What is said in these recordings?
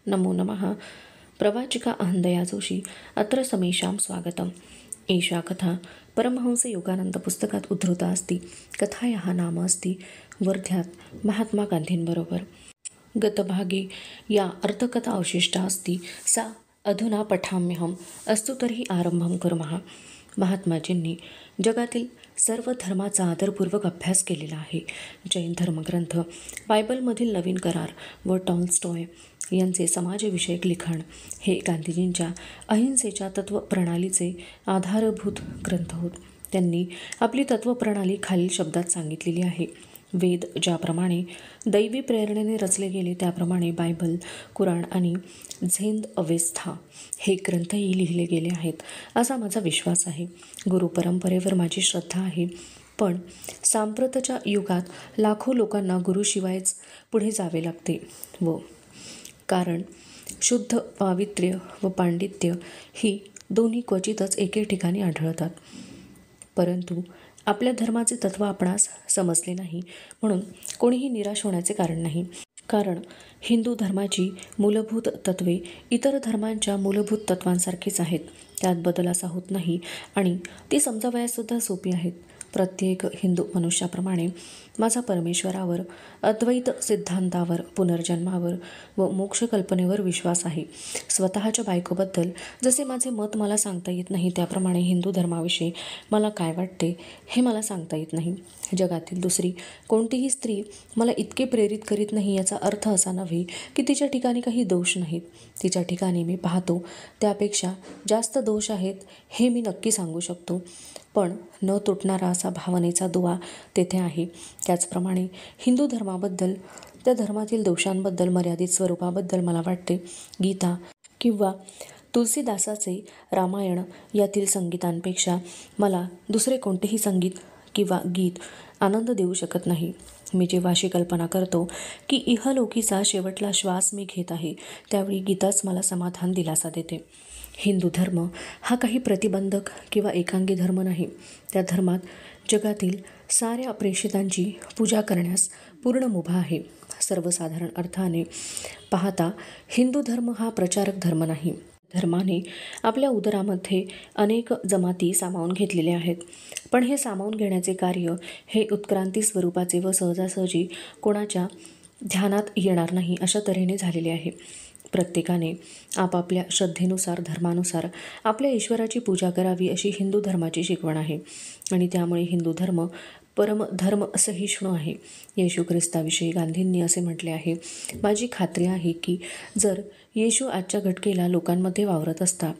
नमो नमः। प्रवाचिका अहंदया जोशी अत्र समेषां स्वागतम्। एषा कथा परमहंस योगानंद पुस्तकात उद्धृता अस्ति। कथायाः नाम अस्ति वर्ध्यात महात्मा गांधींबरोबर। गतभागे या अर्थकथा अवशिष्टा अस्ति, सा अधुना पठाम्यहम्। अस्तु तर्हि आरंभं कुर्मः। महात्माजींनी जगातील सर्व धर्माचा आदरपूर्वक अभ्यास केलेला आहे. जैन धर्मग्रंथ, बायबलमधील नवीन करार व टॉल्स्टॉय यांचे समाजविषयक लिखाण हे गांधीजींच्या अहिंसेच्या तत्त्वप्रणालीचे आधारभूत ग्रंथ होत. त्यांनी आपली तत्त्वप्रणाली खालील शब्दात सांगितलेली आहे. वेद ज्याप्रमाणे दैवी प्रेरणेने रचले गेले, त्याप्रमाणे बायबल, कुराण आणि झेंद अवेस्था हे ग्रंथही लिहिले गेले आहेत, असा माझा विश्वास आहे. गुरुपरंपरेवर माझी श्रद्धा आहे. पण सांप्रतच्या युगात लाखो लोकांना गुरुशिवायच पुढे जावे लागते, व कारण शुद्ध पावित्र्य व पांडित्य ही दोन्ही क्वचितच एके ठिकाणी आढळतात. परंतु आपल्या धर्माचे तत्त्व आपणास समजले नाही, म्हणून कोणीही निराश होण्याचे कारण नाही. कारण हिंदू धर्माची मूलभूत तत्त्वे इतर धर्मांच्या मूलभूत तत्त्वांसारखीच आहेत. त्यात बदल असा होत नाही आणि ती समजावयासुद्धा सोपी आहेत. प्रत्येक हिंदू मनुष्याप्रमाणे माझा परमेश्वरावर, अद्वैत सिद्धांतावर, पुनर्जन्मावर व मोक्षकल्पनेवर विश्वास आहे. स्वतःच्या बायकोबद्दल जसे माझे मत मला सांगता येत नाही, त्याप्रमाणे हिंदू धर्माविषयी मला काय वाटते हे मला सांगता येत नाही. जगातील दुसरी कोणतीही स्त्री मला इतके प्रेरित करीत नाही, याचा अर्थ असा नव्हे की तिच्या ठिकाणी काही दोष नाहीत. तिच्या ठिकाणी मी पाहतो त्यापेक्षा जास्त दोष आहेत, हे मी नक्की सांगू शकतो. पण न तुटणारा असा भावनेचा दुवा तेथे आहे. त्याचप्रमाणे हिंदू धर्माबद्दल, त्या धर्मातील दोषांबद्दल, मर्यादित स्वरूपाबद्दल मला वाटते. गीता किंवा तुलसीदासाचे रामायण यातील संगीतांपेक्षा मला दुसरे कोणतेही संगीत किंवा गीत आनंद देऊ शकत नाही. मी जेव्हा अशी कल्पना करतो की इहलोकीचा शेवटला श्वास मी घेत आहे, त्यावेळी गीताच मला समाधान, दिलासा देते. हिंदू धर्म हा काही प्रतिबंधक किंवा एकांगी धर्म नाही. त्या धर्मात जगातील साऱ्या प्रेषितांची पूजा करण्यास पूर्ण मुभा आहे. सर्वसाधारण अर्थाने पाहता हिंदू धर्म हा प्रचारक धर्म नाही. धर्माने आपल्या उदरामध्ये अनेक जमाती सामावून घेतलेल्या आहेत, पण हे सामावून घेण्याचे कार्य हे उत्क्रांती स्वरूपाचे व सहजासहजी कोणाच्या ध्यानात येणार नाही अशा तऱ्हेने झालेले आहे. प्रत्येकाने आपापल्या श्रद्धेनुसार, धर्मानुसार आपल्या ईश्वराची पूजा करावी, अशी हिंदू धर्माची शिकवण आहे. आणि त्यामुळे हिंदू धर्म परमधर्म सहिष्णू आहे. येशू ख्रिस्ताविषयी गांधींनी असे म्हटले आहे, माझी खात्री आहे की जर येशू आजच्या घटकेला लोकांमध्ये वावरत असता,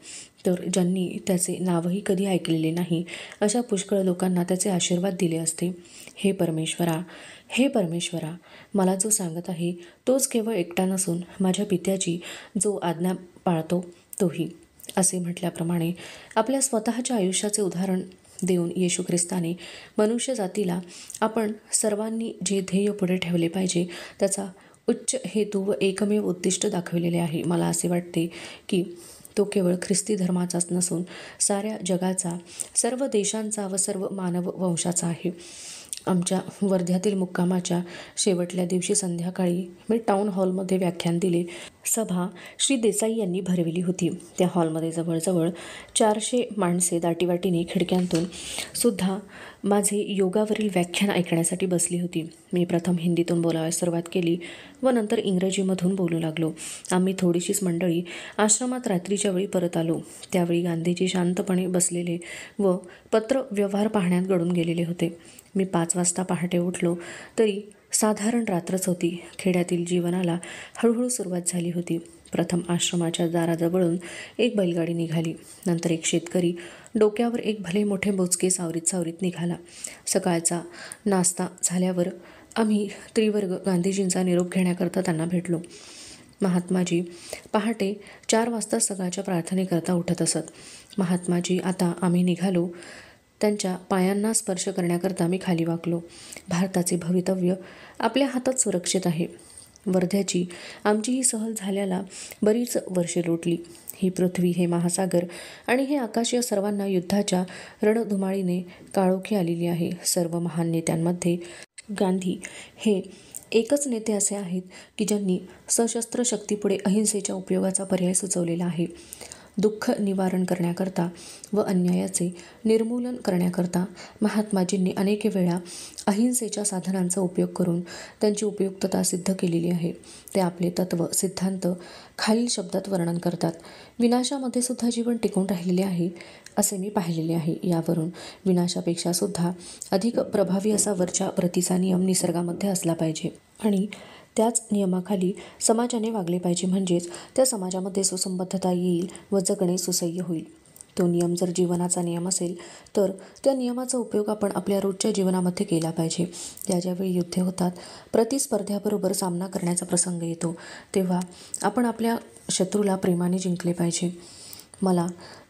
तर ज्यांनी त्याचे नावही कधी ऐकलेले नाही अशा पुष्कळ लोकांना त्याचे आशीर्वाद दिले असते. हे परमेश्वरा, मला जो सांगत आहे तोच केवळ एकटा नसून माझ्या पित्याची जो आज्ञा पाळतो तोही. असे म्हटल्याप्रमाणे आपल्या स्वतःच्या आयुष्याचे उदाहरण देऊन येशू ख्रिस्ताने मनुष्य जातीला आपण सर्वांनी जे ध्येय पुढे ठेवले पाहिजे त्याचा उच्च हेतू व एकमेव उद्दिष्ट दाखविलेले आहे. मला असे वाटते की तो केवळ ख्रिस्ती धर्माचाच नसून साऱ्या जगाचा, सर्व देशांचा व सर्व मानव वंशाचा आहे. आमच्या वर्ध्यातील मुक्कामाच्या शेवटल्या दिवशी संध्याकाळी मी टाऊन हॉलमध्ये व्याख्यान दिले. सभा श्री देसाई यांनी भरविली होती. त्या हॉलमध्ये जवळजवळ 400 माणसे दाटीवाटीने खिडक्यांतून सुद्धा माझे योगावरील व्याख्यान ऐकण्यासाठी बसली होती. मी प्रथम हिंदीतून बोलावयास सुरुवात केली व नंतर इंग्रजीमधून बोलू लागलो. आम्ही थोडीशीच मंडळी आश्रमात रात्रीच्या वेळी परत आलो. त्यावेळी गांधीजी शांतपणे बसलेले व पत्र व्यवहार पाहण्यात गढून गेलेले होते. मी 5 वाजता पहाटे उठलो तरी साधारण रात्रच होती. खेड्यातील जीवनाला हळूहळू सुरुवात झाली होती. प्रथम आश्रमाच्या दाराजवळून एक बैलगाडी निघाली. नंतर एक शेतकरी, डोक्यावर एक भले मोठे बोचके सावरीत निघाला. सकाळचा नाश्ता झाल्यावर आम्ही त्रिवर्ग गांधीजींचा निरोप घेण्याकरता त्यांना भेटलो. महात्माजी पहाटे 4 वाजता सकाळच्या प्रार्थनेकरता उठत असत. महात्माजी आता आम्ही निघालो. त्यांच्या पायांना स्पर्श करण्याकरता मी खाली वाकलो. भारताचे भवितव्य आपल्या हातात सुरक्षित आहे. वर्ध्याची आमची ही सहल झाल्याला बरीच वर्षे लोटली. ही पृथ्वी, हे महासागर आणि हे आकाश या सर्वांना युद्धाच्या रणधुमाळीने काळोखी आलेली आहे. सर्व महान नेत्यांमध्ये गांधी हे एकच नेते असे आहेत की ज्यांनी सशस्त्र शक्तीपुढे अहिंसेच्या उपयोगाचा पर्याय सुचवलेला आहे. दुःख निवारण करण्याकरता व अन्यायाचे निर्मूलन करण्याकरता महात्माजींनी अनेक वेळा अहिंसेच्या साधनांचा उपयोग करून त्यांची उपयुक्तता सिद्ध केलेली आहे. ते आपले तत्व सिद्धांत खालील शब्दात वर्णन करतात. विनाशामध्ये सुद्धा जीवन टिकून राहिलेले आहे असे मी पाहिलेले आहे. यावरून विनाशापेक्षा सुद्धा अधिक प्रभावी असा वरच्या प्रतीचा नियम निसर्गामध्ये असला पाहिजे आणि त्याच नियमाखाली समाजाने वागले पाहिजे, म्हणजेच त्या समाजामध्ये सुसंबद्धता येईल व जगणे सुसह्य होईल. तो नियम जर जीवनाचा नियम असेल तर त्या नियमाचा उपयोग आपण आपल्या रोजच्या जीवनामध्ये केला पाहिजे. ज्यावेळी युद्धे होतात, प्रतिस्पर्ध्याबरोबर सामना करण्याचा प्रसंग येतो, तेव्हा आपण आपल्या शत्रूला प्रेमाने जिंकले पाहिजे. मला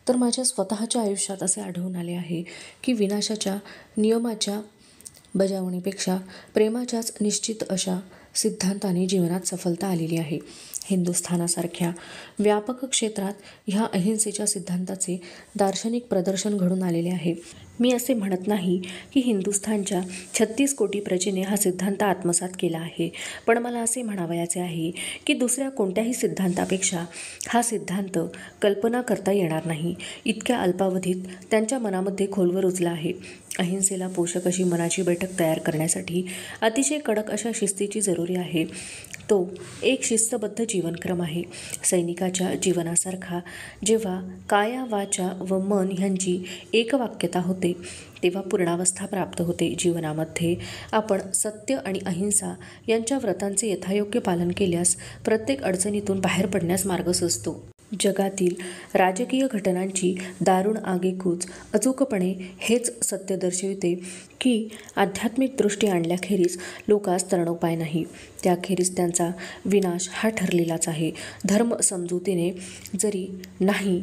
तर माझ्या स्वतःच्या आयुष्यात असे आढळून आले आहे की विनाशाच्या नियमाच्या बजावणीपेक्षा प्रेमाच्याच निश्चित अशा सिद्धांताने जीवनात सफलता आलेली आहे. हिंदुस्थानासारख्या व्यापक क्षेत्रात ह्या अहिंसेच्या सिद्धांताचे दार्शनिक प्रदर्शन घडून आलेले आहे. मी असे म्हणत नाही की हिंदुस्थानच्या 36 कोटी प्रजेने हा सिद्धांत आत्मसात केला आहे, पण मला असे म्हणावयाचे आहे की दुसऱ्या कोणत्याही सिद्धांतापेक्षा हा सिद्धांत कल्पना करता येणार नाही, इतक्या अल्पावधीत त्यांच्या मनामध्ये खोलवर रुजला आहे. अहिंसेला पोषक अशी मनाची बैठक तयार करण्यासाठी अतिशय कडक अशा शिस्तीची जरुरी आहे. तो एक शिस्तबद्ध जीवनक्रम आहे. सैनिकाच्या जीवनासारखा जेव्हा काया वाचा व मन ह्यांची एकवाक्यता होते तेव्हा पूर्णावस्था प्राप्त होते. जीवनामध्ये आपण सत्य आणि अहिंसा यांच्या व्रतांचे यथायोग्य पालन केल्यास प्रत्येक अडचणीतून बाहेर पडण्यास मार्ग सुचतो. जगातील राजकीय घटनांची दारुण आगेकूच अचूकपणे हेच सत्य दर्शविते की आध्यात्मिक दृष्टी आणल्याखेरीज लोकास तरणोपाय नाही. त्याखेरीज त्यांचा विनाश हा ठरलेलाच आहे. धर्म समजुतीने जरी नाही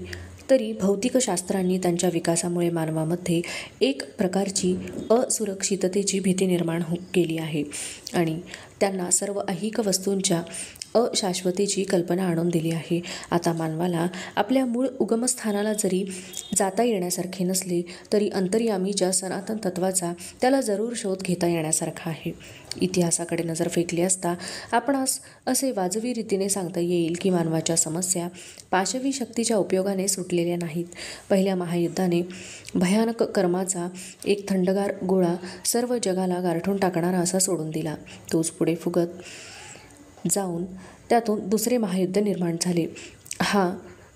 तरी भौतिक शास्त्रांनी त्यांच्या विकासामुळे मानवामध्ये एक प्रकारची असुरक्षिततेची भीती निर्माण केली आहे आणि त्यांना सर्व ऐहिक वस्तूंच्या अशाश्वतेची कल्पना आणून दिली आहे. आता मानवाला आपल्या मूळ उगमस्थानाला जरी जाता येण्यासारखे नसले तरी अंतर्यामीच्या सनातन तत्वाचा त्याला जरूर शोध घेता येण्यासारखा आहे. इतिहासाकडे नजर फेकली असता आपणास असे वाजवी रीतीने सांगता येईल की मानवाच्या समस्या पाशवी शक्तीच्या उपयोगाने सुटलेल्या नाहीत. पहिल्या महायुद्धाने भयानक कर्माचा एक थंडगार गोळा सर्व जगाला गारठून टाकणारा असा सोडून दिला. तोच पुढे फुगत जाऊन त्यातून दुसरे महायुद्ध निर्माण झाले. हा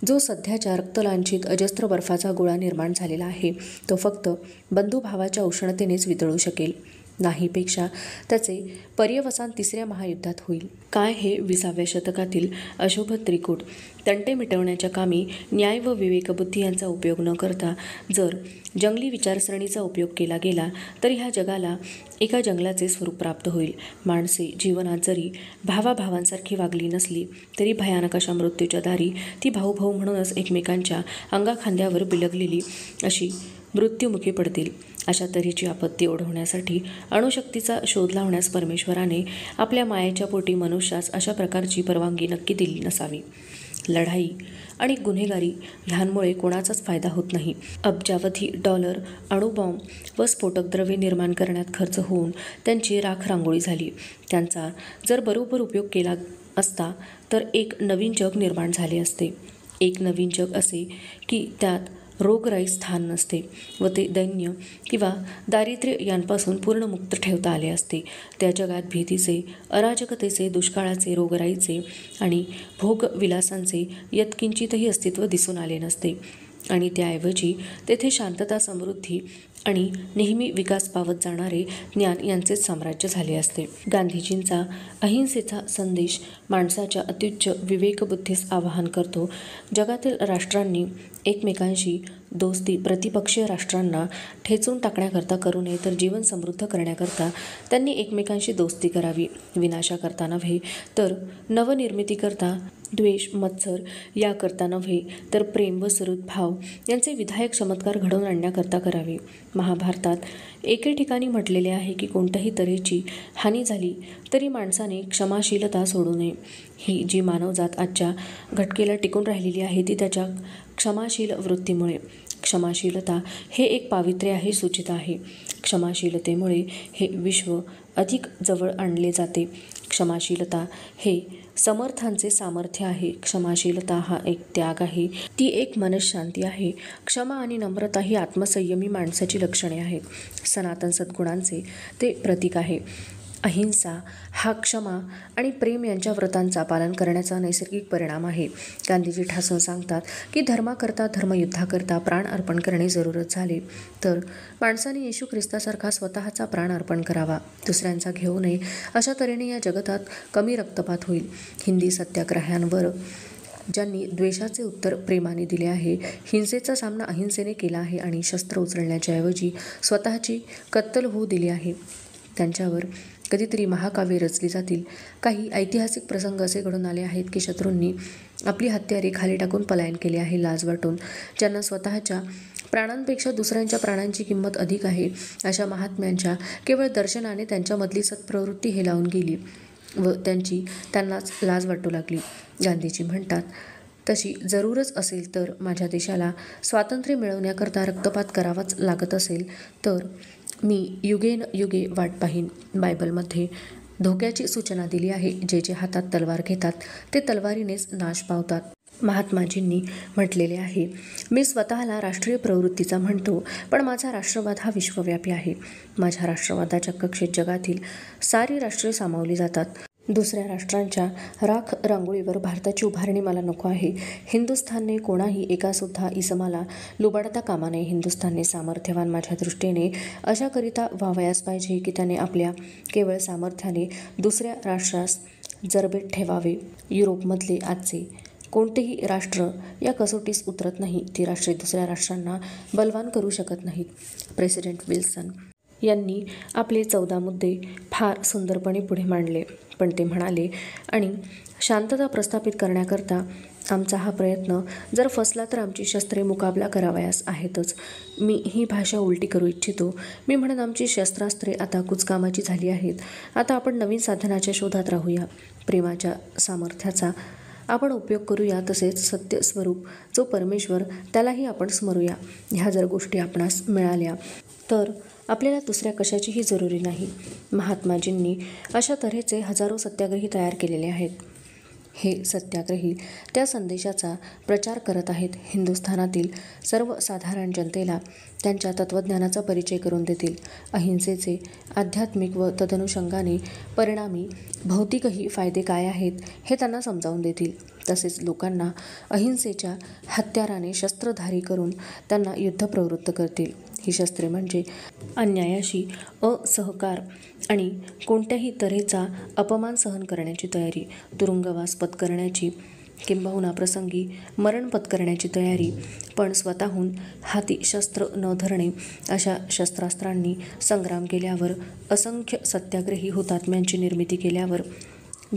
जो सध्याच्या रक्तलांछित अजस्त्र बर्फाचा गोळा निर्माण झालेला आहे तो फक्त बंधुभावाच्या उष्णतेनेच वितळू शकेल. नाहीपेक्षा त्याचे पर्यवसान तिसऱ्या महायुद्धात होईल. काय हे 20व्या शतकातील अशुभ त्रिकूट तंटे मिटवण्याच्या कामी न्याय व विवेकबुद्धी यांचा उपयोग न करता जर जंगली विचारसरणीचा उपयोग केला गेला तर ह्या जगाला एका जंगलाचे स्वरूप प्राप्त होईल. माणसे जीवनात जरी भावाभावांसारखी वागली नसली तरी भयानक अशा मृत्यूच्या दारी ती भाऊ भाऊ म्हणूनच एकमेकांच्या अंगाखांद्यावर बिलगलेली अशी मृत्युमुखी पडतील. अशा तऱ्हेची आपत्ती ओढवण्यासाठी अणुशक्तीचा शोध लावण्यास परमेश्वराने आपल्या मायेच्या पोटी मनुष्यास अशा प्रकारची परवानगी नक्की दिली नसावी. लढाई आणि गुन्हेगारी ह्यांमुळे कोणाचाच फायदा होत नाही. अब्जावधी डॉलर अणुबॉम्ब व स्फोटक द्रव्ये निर्माण करण्यात खर्च होऊन त्यांची राख रांगोळी झाली. त्यांचा जर बरोबर उपयोग केला असता तर एक नवीन जग निर्माण झाले असते. एक नवीन जग असे की त्यात रोगराई स्थान नसते व ते दैन्य किंवा दारिद्र्य यांपासून पूर्ण मुक्त ठेवता आले असते. त्या जगात भीतीचे, अराजकतेचे, दुष्काळाचे, रोगराईचे आणि भोगविलासांचे यत्किंचितही अस्तित्व दिसून आले नसते आणि त्याऐवजी तेथे शांतता, समृद्धी आणि नेहमी विकास पावत जाणारे ज्ञान यांचेच साम्राज्य झाले असते. गांधीजींचा अहिंसेचा संदेश माणसाच्या अत्युच्च विवेकबुद्धीस आवाहन करतो. जगातील राष्ट्रांनी एकमेकांशी दोस्ती प्रतिपक्षीय राष्ट्रांना ठेचून टाकण्याकरता करू नये तर जीवन समृद्ध करण्याकरता त्यांनी एकमेकांशी दोस्ती करावी. विनाशाकरता नव्हे तर नवनिर्मितीकरता, द्वेष मत्सर याकरता नव्हे तर प्रेम व सद्भाव यांचे विधायक चमत्कार घडवून आणण्याकरता करावे. महाभारतात एके ठिकाणी म्हटलेले आहे की कोणत्याही तऱ्हेची हानी झाली तरी माणसाने क्षमाशीलता सोडू नये. ही जी मानवजात आजच्या घटकेला टिकून राहिलेली आहे ती त्याच्या क्षमाशील वृत्तीमुळे. क्षमाशीलता हे एक पावित्र्य आहे, सूचिता आहे. क्षमाशीलतेमुळे हे विश्व अधिक जवळ आणले जाते. क्षमाशीलता हे समर्थांचे सामर्थ्य आहे. क्षमाशीलता हा एक त्याग आहे, ती एक मनःशांती आहे. क्षमा आणि नम्रता ही आत्मसंयमी माणसाची लक्षणे आहेत. सनातन सद्गुणांचे ते प्रतीक आहे. अहिंसा हा क्षमा आणि प्रेम यांच्या व्रतांचा पालन करण्याचा नैसर्गिक परिणाम आहे. गांधीजी ठासून सांगतात की धर्माकरता, धर्मयुद्धाकरता प्राण अर्पण करणे जरूरच झाले तर माणसाने येशू ख्रिस्तासारखा स्वतःचा प्राण अर्पण करावा. दुसऱ्यांचा घेऊ नये. अशा तऱ्हेने या जगतात कमी रक्तपात होईल. हिंदी सत्याग्रह्यांवर ज्यांनी द्वेषाचे उत्तर प्रेमाने दिले आहे, हिंसेचा सामना अहिंसेने केला आहे आणि शस्त्र उचलण्याच्या ऐवजी स्वतःची कत्तल होऊ दिली आहे, त्यांच्यावर कधीतरी महाकाव्ये रचली जातील. काही ऐतिहासिक प्रसंग असे घडून आले आहेत की शत्रूंनी आपली हत्यारे खाली टाकून पलायन केले आहे, लाज वाटून. ज्यांना स्वतःच्या प्राणांपेक्षा दुसऱ्यांच्या प्राणांची किंमत अधिक आहे, अशा महात्म्यांच्या केवळ दर्शनाने त्यांच्यामधली सत्प्रवृत्ती हेलावून गेली व त्यांनाच लाज वाटू लागली. गांधीजी म्हणतात, तशी जरूरच असेल तर माझ्या देशाला स्वातंत्र्य मिळवण्याकरता रक्तपात करावाच लागत असेल तर मी युगेन वाट पाहीन. बायबलमध्ये धोक्याची सूचना दिली आहे. जे हातात तलवार घेतात ते तलवारीनेच नाश पावतात. महात्माजींनी म्हटलेले आहे, मी स्वतःला राष्ट्रीय प्रवृत्तीचा म्हणतो, पण माझा राष्ट्रवाद हा विश्वव्यापी आहे. माझ्या राष्ट्रवादाच्या कक्षेत जगातील सारी राष्ट्रे सामावली जातात. दुसऱ्या राष्ट्रांच्या राख रांगोळीवर भारताची उभारणी मला नको आहे. हिंदुस्थानने कोणाही एकासुद्धा इसमाला लुबाडता कामा नये. हिंदुस्थानने सामर्थ्यवान माझ्या दृष्टीने अशाकरिता व्हावयास पाहिजे की त्याने आपल्या केवळ सामर्थ्याने दुसऱ्या राष्ट्रास जरबेत ठेवावे. युरोपमधले आजचे कोणतेही राष्ट्र या कसोटीस उतरत नाही. ती राष्ट्रे दुसऱ्या राष्ट्रांना बलवान करू शकत नाहीत. प्रेसिडेंट विल्सन यांनी आपले 14 मुद्दे फार सुंदरपणे पुढे मांडले, पण ते म्हणाले, आणि शांतता प्रस्थापित करण्याकरता आमचा हा प्रयत्न जर फसला तर आमची शस्त्रे मुकाबला करावयास आहेतच. मी ही भाषा उलटी करू इच्छितो. मी म्हणेन, आमची शस्त्रास्त्रे आता कुचकामाची झाली आहेत. आता आपण नवीन साधनाच्या शोधात राहूया. प्रेमाच्या सामर्थ्याचा आपण उपयोग करूया. तसेच सत्य स्वरूप जो परमेश्वर, त्यालाही आपण स्मरूया. ह्या जर गोष्टी आपणास मिळाल्या तर आपल्याला दुसऱ्या कशाचीही जरुरी नाही. महात्माजींनी अशा तऱ्हेचे हजारो सत्याग्रही तयार केलेले आहेत. हे सत्याग्रही त्या संदेशाचा प्रचार करत आहेत. हिंदुस्थानातील सर्वसाधारण जनतेला त्यांच्या तत्त्वज्ञानाचा परिचय करून देतील. अहिंसेचे आध्यात्मिक व तदनुषंगाने परिणामी भौतिकही फायदे काय आहेत हे त्यांना समजावून देतील. तसेच लोकांना अहिंसेच्या हत्याराने शस्त्रधारी करून त्यांना युद्धप्रवृत्त करतील. ही शस्त्रे म्हणजे अन्यायाशी असहकार आणि कोणत्याही तऱ्हेचा अपमान सहन करण्याची तयारी, तुरुंगवास पत्करण्याची किंबहुना प्रसंगी मरण पत्करण्याची तयारी, पण स्वतःहून हाती शस्त्र न धरणे. अशा शस्त्रास्त्रांनी संग्राम केल्यावर, असंख्य सत्याग्रही हुतात्म्यांची निर्मिती केल्यावर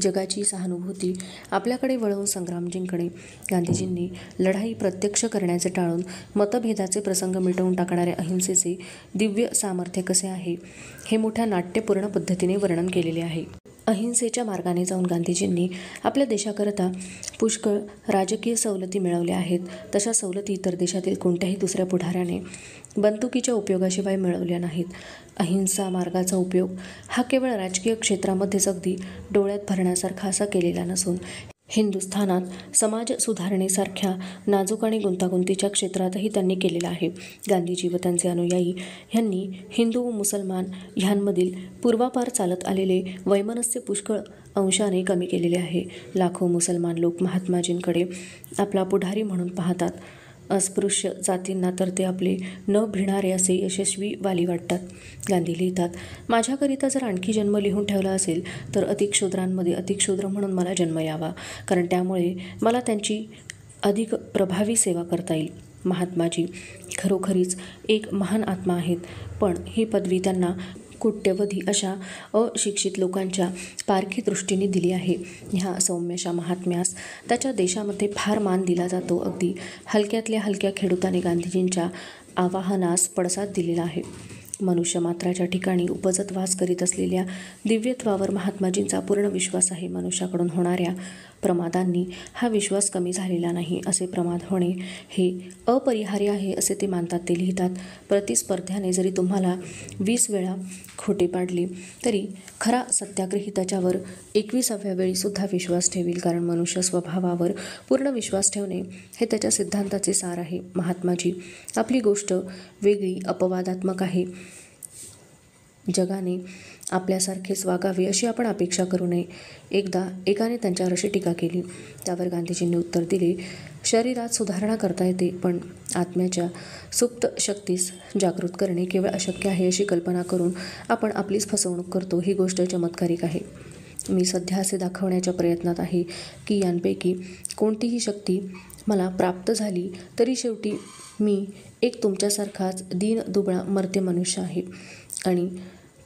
जगाची सहानुभूती आपल्याकडे वळवून संग्राम जिंकणे. गांधीजींनी लढाई प्रत्यक्ष करण्याचे टाळून मतभेदाचे प्रसंग मिटवून टाकणाऱ्या अहिंसेचे दिव्य सामर्थ्य कसे आहे हे मोठ्या नाट्यपूर्ण पद्धतीने वर्णन केलेले आहे. अहिंसेच्या मार्गाने जाऊन गांधीजींनी आपल्या देशाकरता पुष्कळ राजकीय सवलती मिळवल्या आहेत. तशा सवलती इतर देशातील कोणत्याही दुसऱ्या पुढाऱ्याने बंदुकीच्या उपयोगाशिवाय मिळवल्या नाहीत. अहिंसा मार्गाचा उपयोग हा केवळ राजकीय क्षेत्रामध्येच अगदी डोळ्यात भरण्यासारखा असा केलेला नसून हिंदुस्थानात समाज सुधारणेसारख्या नाजूक आणि गुंतागुंतीच्या क्षेत्रातही त्यांनी केलेला आहे. गांधीजी व त्यांचे अनुयायी ह्यांनी हिंदू व मुसलमान ह्यांमधील पूर्वापार चालत आलेले वैमनस्य पुष्कळ अंशाने कमी केलेले आहे. लाखो मुसलमान लोक महात्माजींकडे आपला पुढारी म्हणून पाहतात. अस्पृश्य जातींना तर ते आपले न भिणारे असे यशस्वी वाली वाटतात. गांधी लिहितात, माझ्याकरिता जर आणखी जन्म लिहून ठेवला असेल तर अतिक्षुद्रांमध्ये अतिक्षुद्र म्हणून मला जन्म यावा, कारण त्यामुळे मला त्यांची अधिक प्रभावी सेवा करता येईल. महात्माजी खरोखरीच एक महान आत्मा आहेत, पण ही पदवी त्यांना कोट्यवधी अशा अशिक्षित लोकांच्या पारखी दृष्टीने दिली आहे. ह्या सौम्यशा महात्म्यास त्याच्या देशामध्ये फार मान दिला जातो. अगदी हलक्यातल्या हलक्या खेडूताने गांधीजींच्या आवाहनास पडसाद दिलेला आहे. मनुष्य मात्राच्या ठिकाणी उपजत वास करीत असलेल्या दिव्यत्वावर महात्माजींचा पूर्ण विश्वास आहे. मनुष्याकडून होणाऱ्या प्रमादांनी हा विश्वास कमी झालेला नाही. असे प्रमाद होणे हे अपरिहार्य आहे असे ते मानतात. ते लिहितात, प्रतिस्पर्ध्याने जरी तुम्हाला 20 वेळा खोटे पाडले तरी खरा सत्याग्रही त्याच्यावर 21व्या वेळीसुद्धा विश्वास ठेवील, कारण मनुष्य स्वभावावर पूर्ण विश्वास ठेवणे हे त्याच्या सिद्धांताचे सार आहे. महात्माजी, आपली गोष्ट वेगळी, अपवादात्मक आहे. जगाने आपल्यासारखेच वागावे अशी आपण अपेक्षा करू नये. एकदा एकाने त्यांच्यावर अशी टीका केली. त्यावर गांधीजींनी उत्तर दिले, शरीरात सुधारणा करता येते, पण आत्म्याच्या सुप्त शक्तीस जागृत करणे केवळ अशक्य आहे. अशी कल्पना करून आपण आपलीच फसवणूक करतो. ही गोष्ट चमत्कारिक आहे. मी सध्या असे दाखवण्याच्या प्रयत्नात आहे की यांपैकी कोणतीही शक्ती मला प्राप्त झाली तरी शेवटी मी एक तुमच्यासारखाच दीन दुबळा मर्त्य मनुष्य आहे, आणि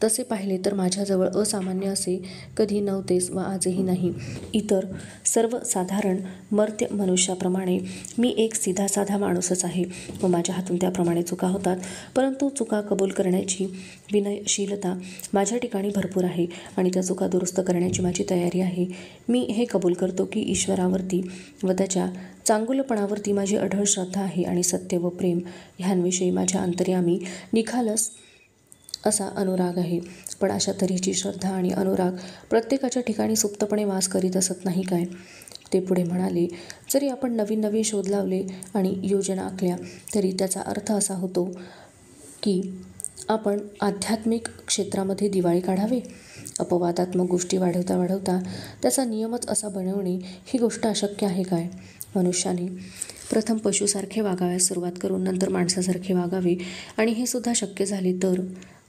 तसे पाहिले तर माझ्याजवळ असामान्य असे कधी नव्हतेच व आजही नाही. इतर सर्वसाधारण मर्त्य मनुष्याप्रमाणे मी एक सीधा साधा माणूसच आहे व माझ्या हातून त्याप्रमाणे चुका होतात, परंतु चुका कबूल करण्याची विनयशीलता माझ्या ठिकाणी भरपूर आहे आणि त्या चुका दुरुस्त करण्याची माझी तयारी आहे. मी हे कबूल करतो की ईश्वरावरती व त्याच्या चांगुलपणावरती माझी अढळ श्रद्धा आहे आणि सत्य व प्रेम ह्यांविषयी माझ्या अंतर्यामी निखालस असा अनुराग आहे. पण अशा तऱ्हेची श्रद्धा आणि अनुराग प्रत्येकाच्या ठिकाणी सुप्तपणे वास करीत असत नाही काय? ते पुढे म्हणाले, जरी आपण नवीन नवीन शोध लावले आणि योजना आखल्या तरी त्याचा अर्थ असा होतो की आपण आध्यात्मिक क्षेत्रामध्ये दिवाळी काढावे. अपवादात्मक गोष्टी वाढवता वाढवता त्याचा नियमच असा बनवणे ही गोष्ट अशक्य आहे काय? मनुष्याने प्रथम पशुसारखे वागाव्यास सुरुवात करून नंतर माणसासारखे वागावे, आणि हे सुद्धा शक्य झाले तर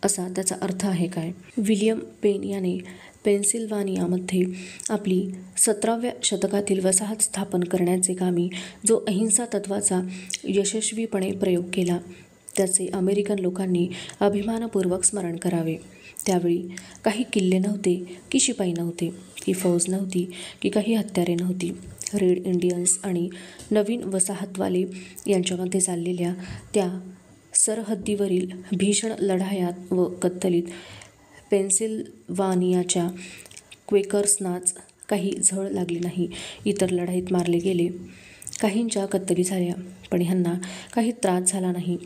असा त्याचा अर्थ आहे काय? विल्यम पेन याने पेन्सिल्वानियामध्ये आपली 17व्या शतकातील वसाहत स्थापन करण्याचे कामी जो अहिंसा तत्वाचा यशस्वीपणे प्रयोग केला त्याचे अमेरिकन लोकांनी अभिमानपूर्वक स्मरण करावे. त्यावेळी काही किल्ले नव्हते की शिपाई नव्हते की फौज नव्हती की काही हत्यारे नव्हती. रेड इंडियन्स आणि नवीन वसाहतवाले यांच्यामध्ये चाललेल्या त्या सरहद्दीवरील भीषण लढायात व कत्तलीत पेन्सिल्वानियाच्या क्वेकर्सनाच काही झळ लागली नाही. इतर लढाईत मारले गेले, काहींच्या कत्तली झाल्या, पण ह्यांना काही त्रास झाला नाही.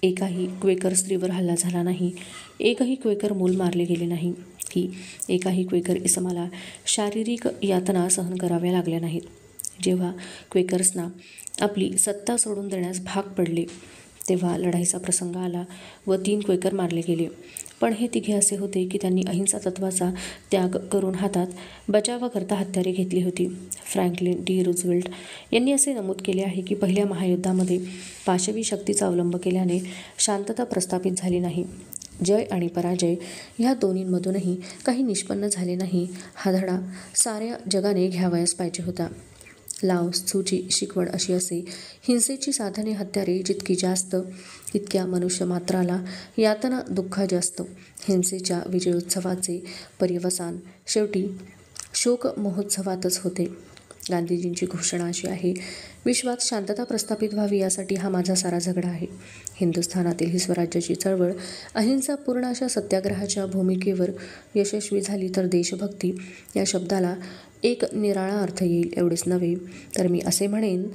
एकाही क्वेकर स्त्रीवर हल्ला झाला नाही. एकही क्वेकर मूल मारले गेले नाही की एकाही क्वेकर इसमाला शारीरिक यातना सहन कराव्या लागल्या नाहीत. जेव्हा क्वेकर्सना आपली सत्ता सोडून देण्यास भाग पडले तेव्हा लढाईचा प्रसंग आला व 3 क्वेकर मारले गेले. पण हे तिघे असे होते की त्यांनी अहिंसा तत्वाचा त्याग करून हातात बचावाकरता हत्यारे घेतली होती. फ्रँकलिन डी रूझवेल्ट यांनी असे नमूद केले आहे की पहिल्या महायुद्धामध्ये पाशवी शक्तीचा अवलंब केल्याने शांतता प्रस्थापित झाली नाही. जय आणि पराजय ह्या दोन्हींमधूनही काही निष्पन्न झाले नाही. हा धडा साऱ्या जगाने घ्यावयास पाहिजे होता. लाओ त्सूची शिकवण अशी असे, हिंसेची साधने हत्यारे जितकी जास्त तितक्या मनुष्यमात्राला यातना दुःख जास्त. हिंसेच्या विजयोत्सवाचे पर्यवसान शेवटी शोक महोत्सवातच होते. गांधीजींची घोषणा अशी आहे, विश्वात शांतता प्रस्थापित व्हावी यासाठी हा माझा सारा झगडा आहे. हिंदुस्थानातील ही स्वराज्याची चळवळ अहिंसापूर्ण अशा सत्याग्रहाच्या भूमिकेवर यशस्वी झाली तर देशभक्ती या शब्दाला एक निराळा अर्थ येईल. एवढेच नव्हे तर मी असे म्हणेन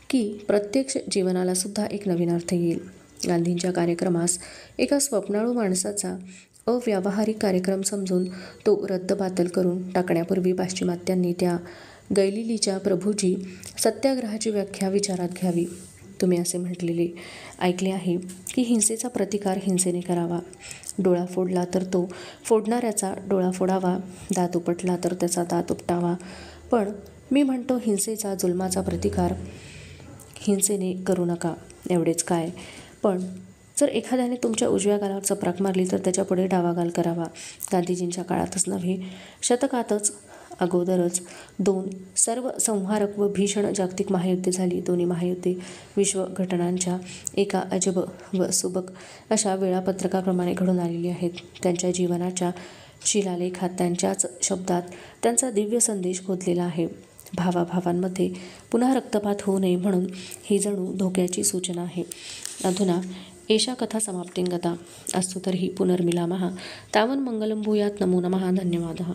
की प्रत्यक्ष जीवनाला सुद्धा एक नवीन अर्थ येईल. गांधींच्या कार्यक्रमास एका स्वप्नाळू माणसाचा अव्यावहारिक कार्यक्रम समजून तो रद्दबातल करून टाकण्यापूर्वी पाश्चिमात्यांनी त्या गैलिलीच्या प्रभूजी सत्याग्रहाची व्याख्या विचारात घ्यावी. तुम्ही असे म्हटलेले ऐकले आहे की हिंसेचा प्रतिकार हिंसेने करावा. डोळा फोडला तर तो फोडणाऱ्याचा डोळा फोडावा, दात उपटला तर त्याचा दात उपटावा. पण मी म्हणतो हिंसेचा जुलमाचा प्रतिकार हिंसेने करू नका. एवढेच काय, पण जर एखाद्याने तुमच्या उजव्या गालावर चपराक मारली तर त्याच्यापुढे डावा गाल करावा. गांधीजींच्या काळातच नव्हे, शतकातच अगोदरच 2 सर्वसंहारक व भीषण जागतिक महायुद्धे झाली. दोन्ही महायुद्धे विश्वघटनांच्या एका अजब व सुबक अशा वेळापत्रकाप्रमाणे घडून आलेली आहेत. त्यांच्या जीवनाच्या शिलालेखात त्यांच्याच शब्दात त्यांचा दिव्य संदेश खोदलेला आहे. भावाभावांमध्ये पुन्हा रक्तपात होऊ नये म्हणून ही जणू धोक्याची सूचना आहे. अधुना एषा कथा समाप्तिं गता. अस्तु तर्हि पुनर्मिलामः. तावन् मङ्गलं भूयात्. नमो नमः. धन्यवादः.